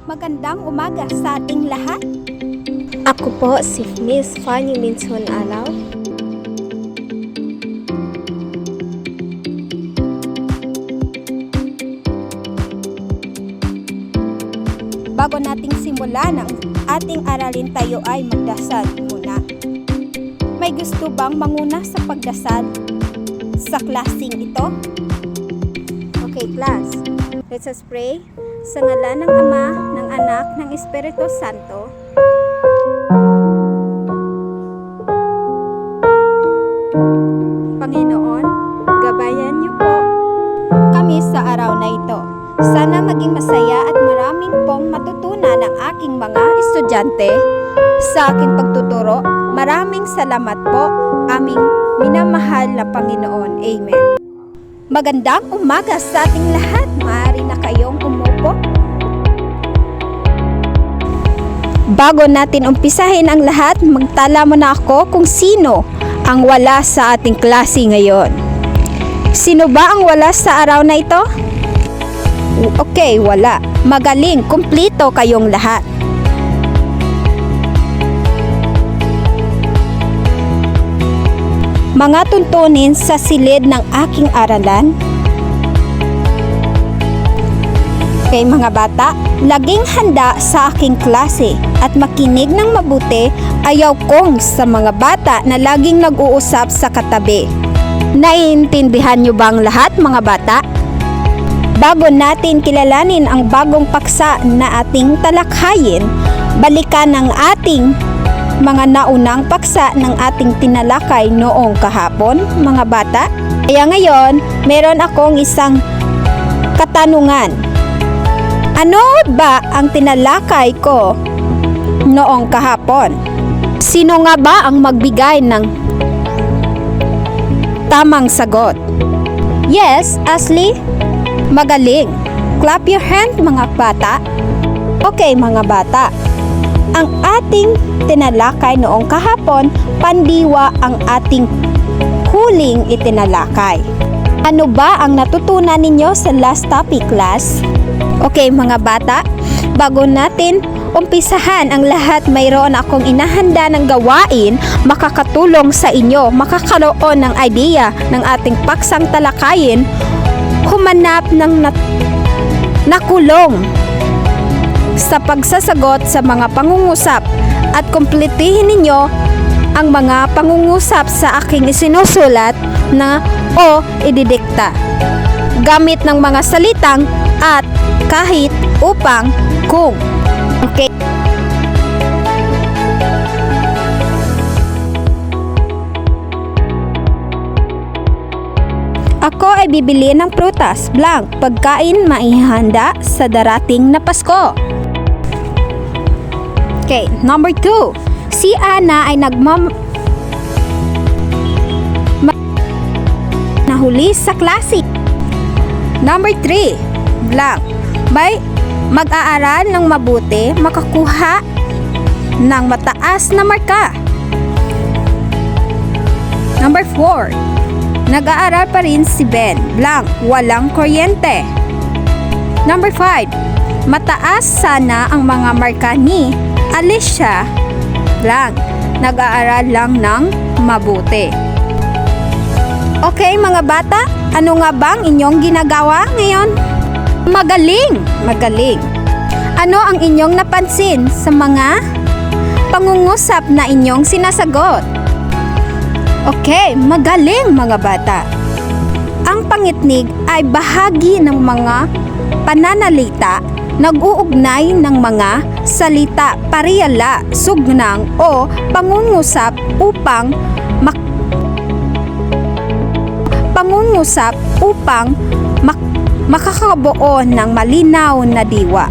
Magandang umaga sa ating lahat. Ako po si Miss Fanny Minson Alaw. Bago nating simulan ang ating aralin, tayo ay magdasal muna. May gusto bang manguna sa pagdasal sa klaseng ito? Okay, class. Let us pray. Sa ngalan ng Ama, ng Anak, ng Espiritu Santo. Panginoon, gabayan niyo po kami sa araw na ito. Sana maging masaya at maraming pong matutunan ang aking mga estudyante sa aking pagtuturo. Maraming salamat po, aming minamahal na Panginoon. Amen. Magandang umaga sa ating lahat. Maaari na kayong umupo. Bago natin umpisahin ang lahat, magtala muna ako kung sino ang wala sa ating klase ngayon. Sino ba ang wala sa araw na ito? Okay, wala. Magaling, kumplito kayong lahat. Mga tuntunin sa silid ng aking aralan. Okay mga bata, laging handa sa aking klase at makinig ng mabuti. Ayaw kong sa mga bata na laging nag-uusap sa katabi. Naiintindihan niyo ba ang lahat mga bata? Bago natin kilalanin ang bagong paksa na ating talakhayin, balikan ang ating mga naunang paksa ng ating tinalakay noong kahapon, mga bata. Kaya ngayon, meron akong isang katanungan. Ano ba ang tinalakay ko noong kahapon? Sino nga ba ang magbigay ng tamang sagot? Yes, Ashley? Magaling. Clap your hand mga bata. Okay mga bata. Ang ating tinalakay noong kahapon, pandiwa ang ating huling itinalakay. Ano ba ang natutunan ninyo sa last topic class? Okay mga bata, bago natin umpisahan ang lahat, mayroon akong inahanda ng gawain makakatulong sa inyo, makakaroon ng idea ng ating paksang talakayin, humanap ng nakulong sa pagsasagot sa mga pangungusap at kumpletihin ninyo ang mga pangungusap sa aking isinusulat na o ididikta gamit ng mga salitang at, kahit, upang, kung. Okay? Ako ay bibili ng prutas, blank, pagkain maihanda sa darating na Pasko. Okay, number 2. Si Ana ay nahuli sa klase. Number 3. Blank. By mag-aaral ng mabuti, makakuha ng mataas na marka. Number 4. Nag-aaral pa rin si Ben. Blank. Walang kuryente. Number 5. Mataas sana ang mga marka ni Alicia. Blank. Nag-aaral lang ng mabuti. Okay mga bata, ano nga bang inyong ginagawa ngayon? Magaling! Magaling! Ano ang inyong napansin sa mga pangungusap na inyong sinasagot? Okay, magaling mga bata. Ang pangitnig ay bahagi ng mga pananalita, nag-uugnay ng mga salita, pariyala, sugnang o pangungusap upang makakabuo ng malinaw na diwa.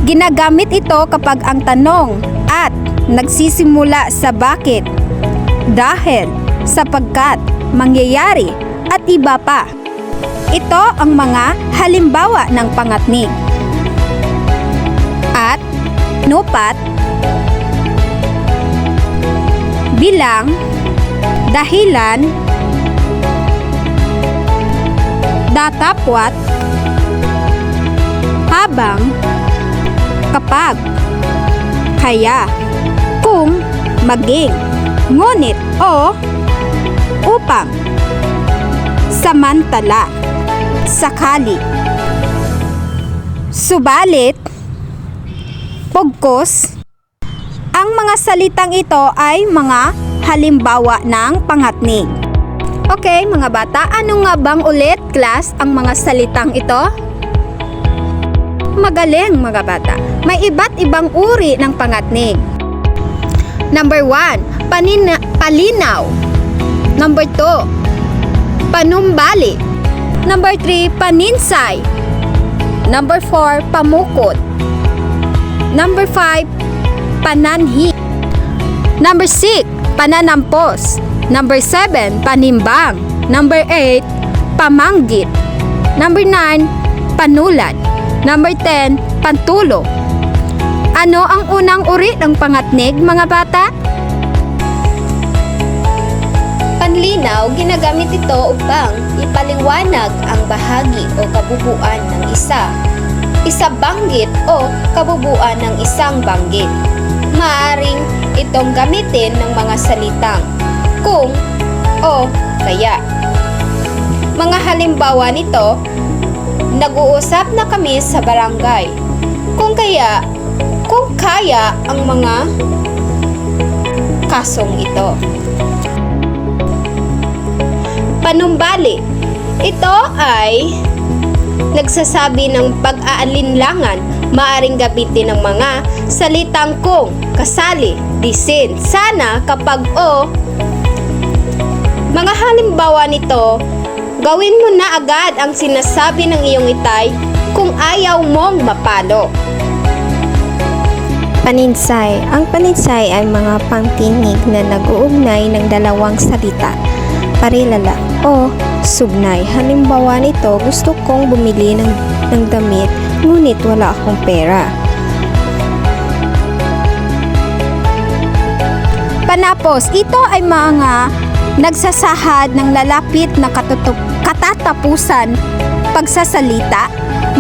Ginagamit ito kapag ang tanong at nagsisimula sa bakit, dahil, sapagkat, mangyayari, at iba pa. Ito ang mga halimbawa ng pangatnig. At, nupat, bilang, dahilan, datapwat, habang, kapag, kaya, kung, maging, ngunit o upang, samantala, sakali, subalit, pugkos. Ang mga salitang ito ay mga halimbawa ng pangatnig. Okay, mga bata, ano nga bang ulit, class, ang mga salitang ito? Magaling, mga bata. May iba't ibang uri ng pangatnig. Number 1, palinaw. Number 2, panumbalik. Number 3, paninsay. Number 4, pamukot. Number 5, pananhi. Number 6, pananampos. Number 7, panimbang. Number 8, pamanggit. Number 9, panulat. Number 10, pantulo. Ano ang unang uri ng pangatnig, mga bata? Panlinaw, ginagamit ito upang ipaliwanag ang bahagi o kabubuan ng isa banggit o kabubuan ng isang banggit. Maaring itong gamitin ng mga salitang kung o kaya. Mga halimbawa nito, nag-uusap na kami sa barangay. Kung kaya ang mga kasong ito. Panumbalik, ito ay nagsasabi ng pag-aalinlangan. Maaring gamitin ng mga salitang kung, kasali, disin, sana, kapag o. Mga halimbawa nito, gawin mo na agad ang sinasabi ng iyong itay kung ayaw mong mapalo. Paninsay. Ang paninsay ay mga pangtinig na nag-uugnay ng dalawang salita, parilala o sugnay. Halimbawa nito, gusto kong bumili ng damit ngunit wala akong pera. Panapos, ito ay mga nagsasahad ng lalapit na katatapusan pagsasalita.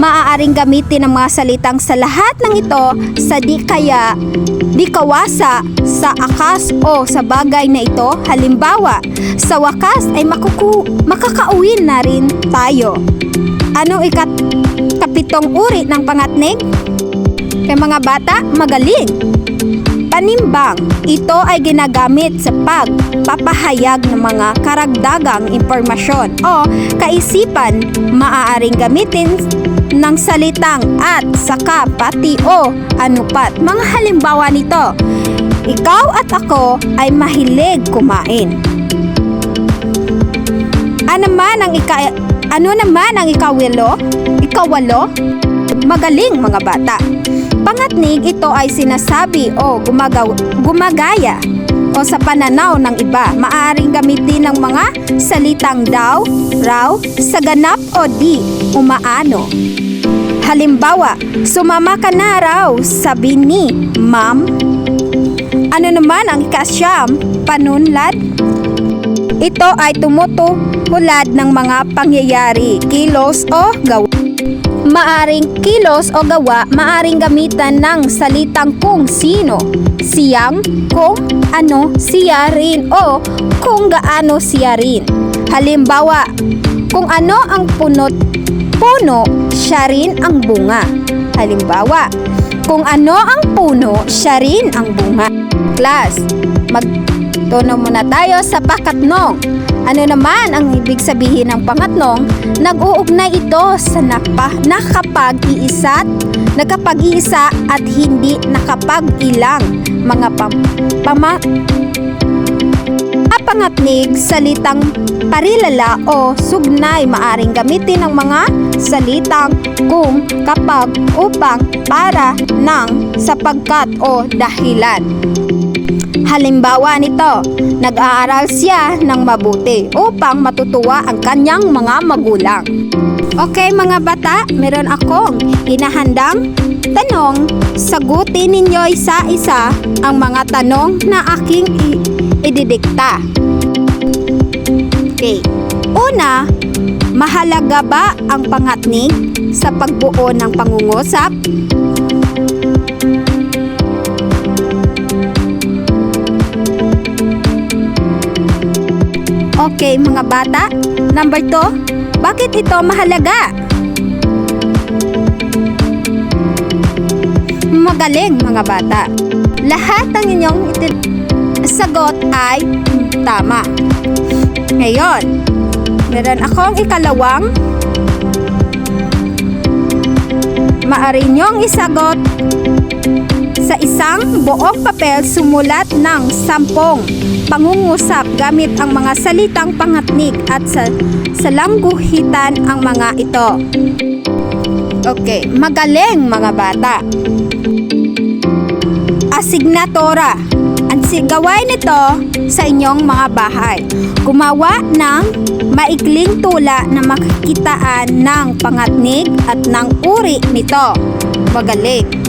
Maaaring gamitin ang mga salitang sa lahat ng ito sa di kawasa, sa akas o sa bagay na ito. Halimbawa, sa wakas ay makakauwi na rin tayo. Anong ikapitong uri ng pangatnig? Kaya mga bata, magaling! Panimbang, ito ay ginagamit sa pagpapahayag ng mga karagdagang impormasyon o kaisipan. Maaaring gamitin ng salitang at, saka, pati o anupat. Mga halimbawa nito, ikaw at ako ay mahilig kumain. Ano naman ang ikawalo? Magaling, mga bata. Pangatnig, ito ay sinasabi o gumagaya o sa pananaw ng iba. Maaring gamitin ng mga salitang daw, raw, sa ganap o di, umaano. Halimbawa, sumama ka na raw, sabi ni ma'am. Ano naman ang ikasyam? Panunlad. Ito ay tumutuhulad ng mga pangyayari, kilos o gawa. Maaring kilos o gawa, maaring gamitan ng salitang kung sino, siyang, kung ano, siya rin o kung gaano siya rin. Halimbawa, kung ano ang puno, siya rin ang bunga. Halimbawa, kung ano ang puno, siya rin ang bunga. Class, magtuno muna tayo sa pakatnong. Ano naman ang ibig sabihin ng pangatnong? Nag-uugnay ito sa nakapag-iisa at hindi nakapag-ilang mga pangatnig. Salitang parilala o sugnay, maaring gamitin ng mga salitang kung, kapag, upang, para, nang, sapagkat o dahilan. Halimbawa nito, nag-aaral siya ng mabuti upang matutuwa ang kanyang mga magulang. Okay, mga bata, meron akong hinahandang tanong. Sagutin ninyo isa-isa ang mga tanong na aking ididikta. Okay. Una, mahalaga ba ang pangatnig sa pagbuo ng pangungusap? Okay, mga bata. Number 2, bakit ito mahalaga? Magaling, mga bata. Lahat ng inyong sagot ay tama. Ngayon, meron akong ikalawang. Maaari niyong isagot sa isang buong papel, sumulat ng 10 pangungusap gamit ang mga salitang pangatnig at sa langguhitan ang mga ito. Okay, magaling, mga bata. Asignatura. Ang gawain nito sa inyong mga bahay. Gumawa ng maikling tula na makikitaan ng pangatnig at ng uri nito. Magaling.